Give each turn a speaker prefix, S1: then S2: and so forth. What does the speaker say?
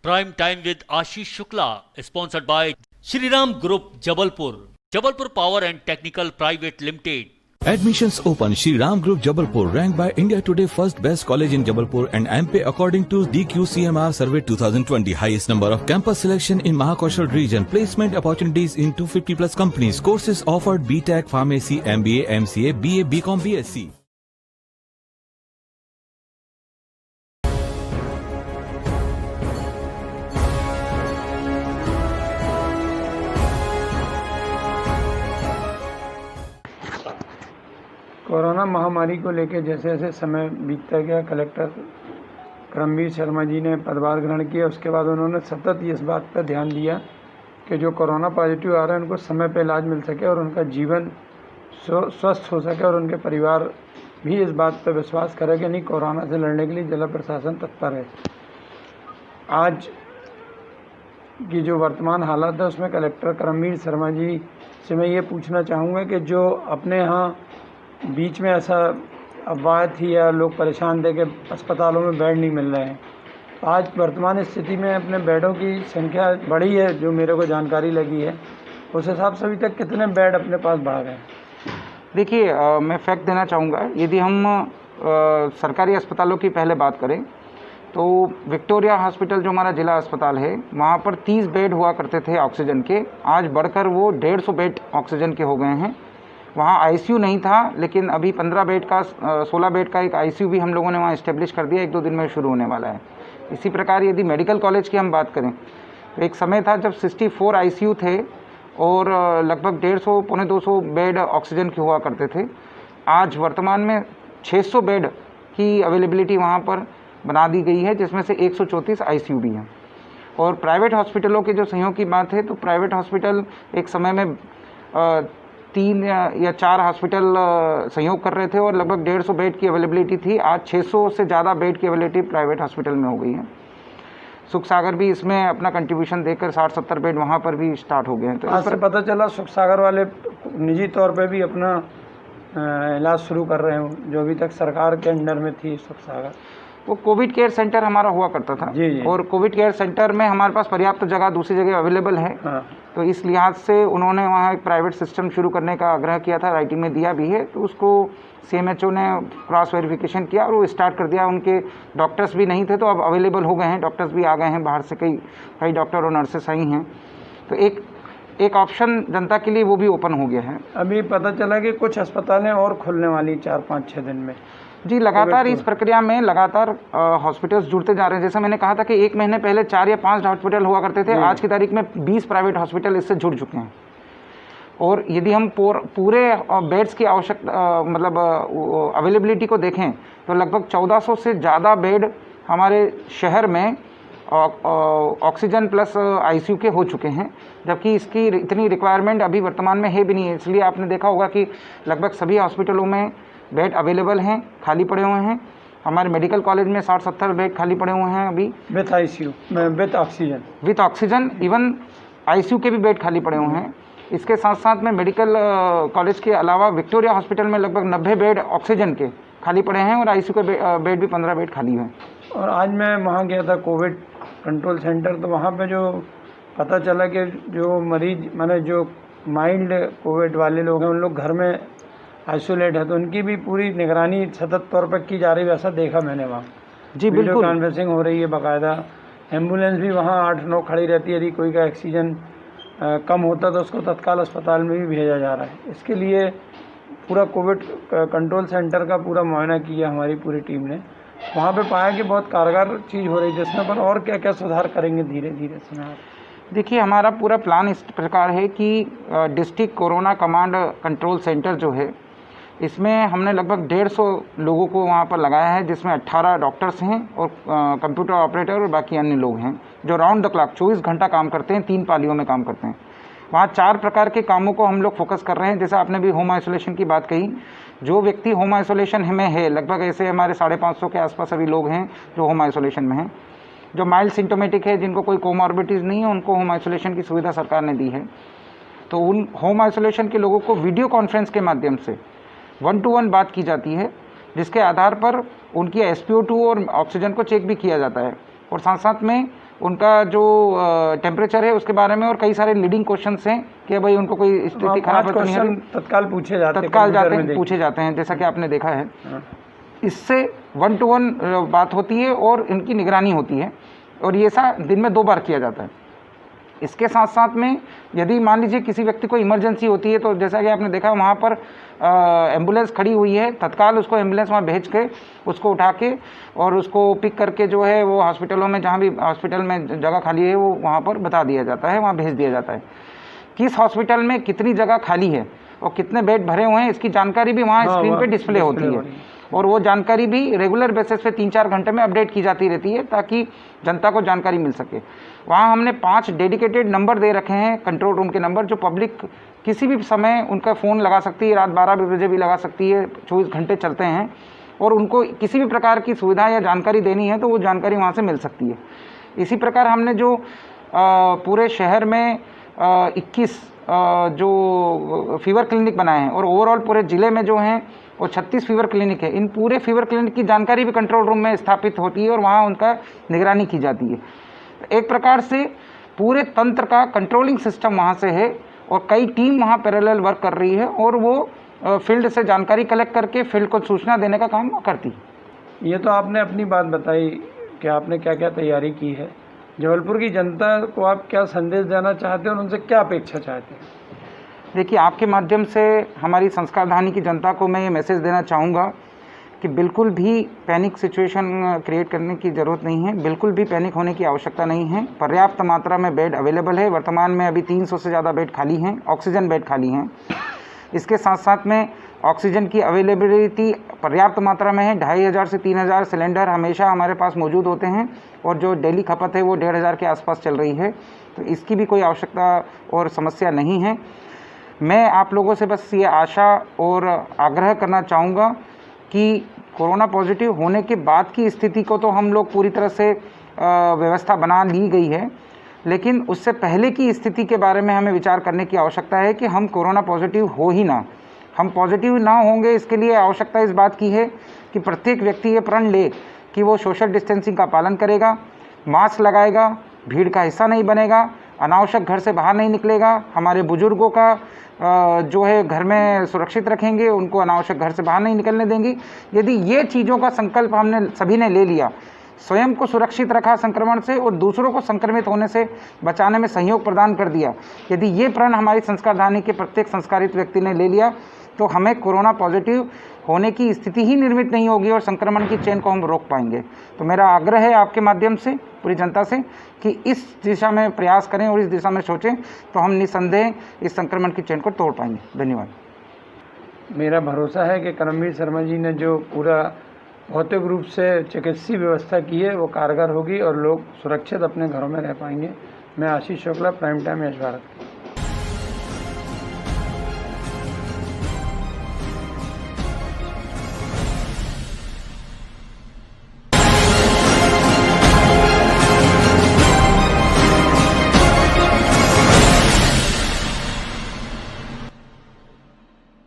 S1: Prime Time with Ashish Shukla, sponsored by Shriram Group, Jabalpur, Jabalpur Power and Technical Private Limited.
S2: Admissions open. Shri Ram Group Jabalpur ranked by India Today first best college in Jabalpur and MP according to DQCMR survey 2020. Highest number of campus selection in Mahakaushal region. Placement opportunities in 250 plus companies. Courses offered BTech, Pharmacy, MBA, MCA, BA, BCom, BSc.
S3: Corona महामारी को लेकर जैसे जैसे समय बीतता गया, collector Karambir Sharma ji ने पदभार ग्रहण किया। उसके बाद उन्होंने सतत इस बात पर ध्यान दिया कि जो कोरोना पॉजिटिव आ रहे हैं उनको समय पर इलाज मिल सके और उनका जीवन स्वस्थ हो सके और उनके परिवार भी इस बात पर विश्वास करे कि नहीं, कोरोना से लड़ने के लिए जिला प्रशासन तत्पर है। आज की जो वर्तमान हालत है उसमें कलेक्टर करमवीर शर्मा जी से मैं ये पूछना चाहूँगा कि जो अपने यहाँ बीच में ऐसा अफवाह थी या लोग परेशान थे कि अस्पतालों में बेड नहीं मिल रहे हैं, तो आज वर्तमान स्थिति में अपने बेडों की संख्या बढ़ी है, जो मेरे को जानकारी लगी है उस हिसाब से अभी तक कितने बेड अपने पास बढ़ गए हैं?
S4: देखिए, मैं फैक्ट देना चाहूँगा। यदि हम सरकारी अस्पतालों की पहले बात करें तो विक्टोरिया हॉस्पिटल जो हमारा जिला अस्पताल है वहाँ पर 30 बेड हुआ करते थे ऑक्सीजन के, आज बढ़कर वो 150 बेड ऑक्सीजन के हो गए हैं। वहाँ आईसीयू नहीं था, लेकिन अभी 15 बेड का 16 बेड का एक आईसीयू भी हम लोगों ने वहाँ इस्टेब्लिश कर दिया, 1-2 दिन में शुरू होने वाला है। इसी प्रकार यदि मेडिकल कॉलेज की हम बात करें तो एक समय था जब 64 आईसीयू थे और लगभग 150 पौने 200 बेड ऑक्सीजन के हुआ करते थे। आज वर्तमान में 600 बेड की अवेलेबिलिटी वहाँ पर बना दी गई है, जिसमें से 134 आईसीयू भी हैं। और प्राइवेट हॉस्पिटलों के जो सहयोग की बात है तो प्राइवेट हॉस्पिटल एक समय में 3 या 4 हॉस्पिटल सहयोग कर रहे थे और लगभग 150 बेड की अवेलेबिलिटी थी। आज 600 से ज़्यादा बेड की अवेलेबिलिटी प्राइवेट हॉस्पिटल में हो गई है। सुख सागर भी इसमें अपना कंट्रीब्यूशन देकर 60-70 बेड वहाँ पर भी स्टार्ट हो गए हैं। तो
S3: आज से पता चला सुख सागर वाले निजी तौर पे भी अपना इलाज शुरू कर रहे हैं, जो अभी तक सरकार के अंडर में थी सुख सागर।
S4: वो कोविड केयर सेंटर हमारा हुआ करता था।
S3: जी।
S4: और कोविड केयर सेंटर में हमारे पास पर्याप्त जगह दूसरी जगह अवेलेबल है।
S3: हाँ।
S4: तो इस लिहाज से उन्होंने वहाँ एक प्राइवेट सिस्टम शुरू करने का आग्रह किया था, राइटिंग में दिया भी है। तो उसको सीएमएचओ ने क्रॉस वेरिफिकेशन किया और वो स्टार्ट कर दिया। उनके डॉक्टर्स भी नहीं थे तो अब अवेलेबल हो गए हैं, डॉक्टर्स भी आ गए हैं, बाहर से कई डॉक्टर और नर्सेस आई हैं। तो एक ऑप्शन जनता के लिए वो भी ओपन हो गया है।
S3: अभी पता चला कि कुछ अस्पतालें और खुलने वाली 4-5-6 दिन में।
S4: जी, लगातार इस प्रक्रिया में लगातार हॉस्पिटल्स जुड़ते जा रहे हैं। जैसे मैंने कहा था कि 1 महीने पहले 4 या 5 हॉस्पिटल हुआ करते थे, आज की तारीख में 20 प्राइवेट हॉस्पिटल इससे जुड़ चुके हैं। और यदि हम पूरे बेड्स की आवश्यकता मतलब अवेलेबिलिटी को देखें तो लगभग 1400 से ज़्यादा बेड हमारे शहर में ऑक्सीजन प्लस आईसीयू के हो चुके हैं, जबकि इसकी इतनी रिक्वायरमेंट अभी वर्तमान में है भी नहीं है। इसलिए आपने देखा होगा कि लगभग सभी हॉस्पिटलों में बेड अवेलेबल हैं, खाली पड़े हुए हैं। हमारे मेडिकल कॉलेज में 60-70 बेड खाली पड़े हुए हैं अभी
S3: with ICU, with oxygen,
S4: even ICU के भी बेड खाली पड़े हुए हैं। इसके साथ साथ में मेडिकल कॉलेज के अलावा विक्टोरिया हॉस्पिटल में लगभग 90 बेड ऑक्सीजन के खाली पड़े हैं और आईसीयू के बेड भी 15 बेड खाली हैं।
S3: और आज मैं वहाँ गया था कोविड कंट्रोल सेंटर, तो वहाँ पे जो पता चला कि जो मरीज माने जो माइल्ड कोविड वाले लोग हैं उन लोग घर में आइसोलेट है, तो उनकी भी पूरी निगरानी सतत तौर पर की जा रही है, वैसा देखा मैंने वहाँ।
S4: जी बिल्कुल,
S3: वीडियो कॉन्फ्रेंसिंग हो रही है बाकायदा। एम्बुलेंस भी वहाँ 8-9 खड़ी रहती है, यदि कोई का ऑक्सीजन कम होता तो उसको तत्काल अस्पताल में भी भेजा जा रहा है। इसके लिए पूरा कोविड कंट्रोल सेंटर का पूरा मुआयना किया हमारी पूरी टीम ने। वहाँ पे पाया कि बहुत कारगर चीज़ हो रही है, जिसमें पर और क्या क्या सुधार करेंगे धीरे धीरे समय।
S4: देखिए, हमारा पूरा प्लान इस प्रकार है कि district corona command control centre जो है इसमें हमने लगभग 150 लोगों को वहाँ पर लगाया है, जिसमें 18 डॉक्टर्स हैं और कंप्यूटर ऑपरेटर और बाकी अन्य लोग हैं जो राउंड द क्लॉक 24 घंटा काम करते हैं, 3 पालियों में काम करते हैं। वहाँ 4 प्रकार के कामों को हम लोग फोकस कर रहे हैं। जैसे आपने भी होम आइसोलेशन की बात कही, जो व्यक्ति होम आइसोलेशन में है, लगभग ऐसे हमारे 550 के आसपास अभी लोग हैं जो होम आइसोलेशन में हैं। जो माइल्ड सिम्टोमेटिक है, जिनको कोई कोमॉर्बिडिटीज़ नहीं है, उनको होम आइसोलेशन की सुविधा सरकार ने दी है। तो उन होम आइसोलेशन के लोगों को वीडियो कॉन्फ्रेंस के माध्यम से 1-to-1 बात की जाती है, जिसके आधार पर उनकी SpO2 और ऑक्सीजन को चेक भी किया जाता है। और साथ साथ में उनका जो टेम्परेचर है उसके बारे में, और कई सारे लीडिंग क्वेश्चंस हैं कि भाई उनको कोई स्थिति खराब तो नहीं है,
S3: तत्काल पूछे जाते हैं,
S4: पूछे जाते हैं, जैसा कि आपने देखा है। इससे 1 to 1 बात होती है और इनकी निगरानी होती है, और ये ऐसा दिन में 2 बार किया जाता है। इसके साथ साथ में यदि मान लीजिए किसी व्यक्ति को इमरजेंसी होती है, तो जैसा कि आपने देखा वहाँ पर एम्बुलेंस खड़ी हुई है, तत्काल उसको एम्बुलेंस वहाँ भेज के उसको उठा के और उसको पिक करके जो है वो हॉस्पिटलों में, जहाँ भी हॉस्पिटल में जगह खाली है वो वहाँ पर बता दिया जाता है, वहाँ भेज दिया जाता है। किस हॉस्पिटल में कितनी जगह खाली है और कितने बेड भरे हुए हैं, इसकी जानकारी भी वहाँ स्क्रीन पर डिस्प्ले होती है, और वो जानकारी भी रेगुलर बेसिस पे 3-4 घंटे में अपडेट की जाती रहती है ताकि जनता को जानकारी मिल सके। वहाँ हमने 5 डेडिकेटेड नंबर दे रखे हैं, कंट्रोल रूम के नंबर, जो पब्लिक किसी भी समय उनका फ़ोन लगा सकती है, रात 12 बजे भी लगा सकती है, 24 घंटे चलते हैं, और उनको किसी भी प्रकार की सुविधा या जानकारी देनी है तो वो जानकारी वहाँ से मिल सकती है। इसी प्रकार हमने जो पूरे शहर में 21 जो फीवर क्लिनिक बनाए हैं, और ओवरऑल पूरे ज़िले में जो हैं वो 36 फीवर क्लिनिक है, इन पूरे फीवर क्लिनिक की जानकारी भी कंट्रोल रूम में स्थापित होती है और वहाँ उनका निगरानी की जाती है। एक प्रकार से पूरे तंत्र का कंट्रोलिंग सिस्टम वहाँ से है, और कई टीम वहाँ पैरेलल वर्क कर रही है, और वो फील्ड से जानकारी कलेक्ट करके फील्ड को सूचना देने का काम करती है।
S3: ये तो आपने अपनी बात बताई कि आपने क्या क्या तैयारी की है। जबलपुर की जनता को आप क्या संदेश देना चाहते हैं और उनसे क्या अपेक्षा चाहते हैं?
S4: देखिए, आपके माध्यम से हमारी संस्कारधानी की जनता को मैं ये मैसेज देना चाहूँगा कि बिल्कुल भी पैनिक सिचुएशन क्रिएट करने की ज़रूरत नहीं है, बिल्कुल भी पैनिक होने की आवश्यकता नहीं है। पर्याप्त मात्रा में बेड अवेलेबल है, वर्तमान में अभी 300 से ज़्यादा बेड खाली हैं, ऑक्सीजन बेड खाली हैं। इसके साथ साथ में ऑक्सीजन की अवेलेबिलिटी पर्याप्त मात्रा में है, 2500 से 3000 सिलेंडर हमेशा हमारे पास मौजूद होते हैं, और जो डेली खपत है वो 1500 के आसपास चल रही है, तो इसकी भी कोई आवश्यकता और समस्या नहीं है। मैं आप लोगों से बस ये आशा और आग्रह करना चाहूँगा कि कोरोना पॉजिटिव होने के बाद की स्थिति को तो हम लोग पूरी तरह से व्यवस्था बना ली गई है, लेकिन उससे पहले की स्थिति के बारे में हमें विचार करने की आवश्यकता है कि हम कोरोना पॉजिटिव हो ही ना, हम पॉजिटिव ना होंगे। इसके लिए आवश्यकता इस बात की है कि प्रत्येक व्यक्ति ये प्रण ले कि वो सोशल डिस्टेंसिंग का पालन करेगा, मास्क लगाएगा, भीड़ का हिस्सा नहीं बनेगा, अनावश्यक घर से बाहर नहीं निकलेगा, हमारे बुजुर्गों का जो है घर में सुरक्षित रखेंगे, उनको अनावश्यक घर से बाहर नहीं निकलने देंगे। यदि ये चीज़ों का संकल्प हमने सभी ने ले लिया, स्वयं को सुरक्षित रखा संक्रमण से और दूसरों को संक्रमित होने से बचाने में सहयोग प्रदान कर दिया, यदि ये प्रण हमारी संस्कारधानी के प्रत्येक संस्कारित व्यक्ति ने ले लिया, तो हमें कोरोना पॉजिटिव होने की स्थिति ही निर्मित नहीं होगी और संक्रमण की चेन को हम रोक पाएंगे। तो मेरा आग्रह है आपके माध्यम से पूरी जनता से कि इस दिशा में प्रयास करें और इस दिशा में सोचें, तो हम निस्संदेह इस संक्रमण की चेन को तोड़ पाएंगे। धन्यवाद।
S3: मेरा भरोसा है कि करमवीर शर्मा जी ने जो पूरा भौतिक रूप से चिकित्सीय व्यवस्था की है वो कारगर होगी और लोग सुरक्षित अपने घरों में रह पाएंगे। मैं आशीष शुक्ला, प्राइम टाइम यश भारत।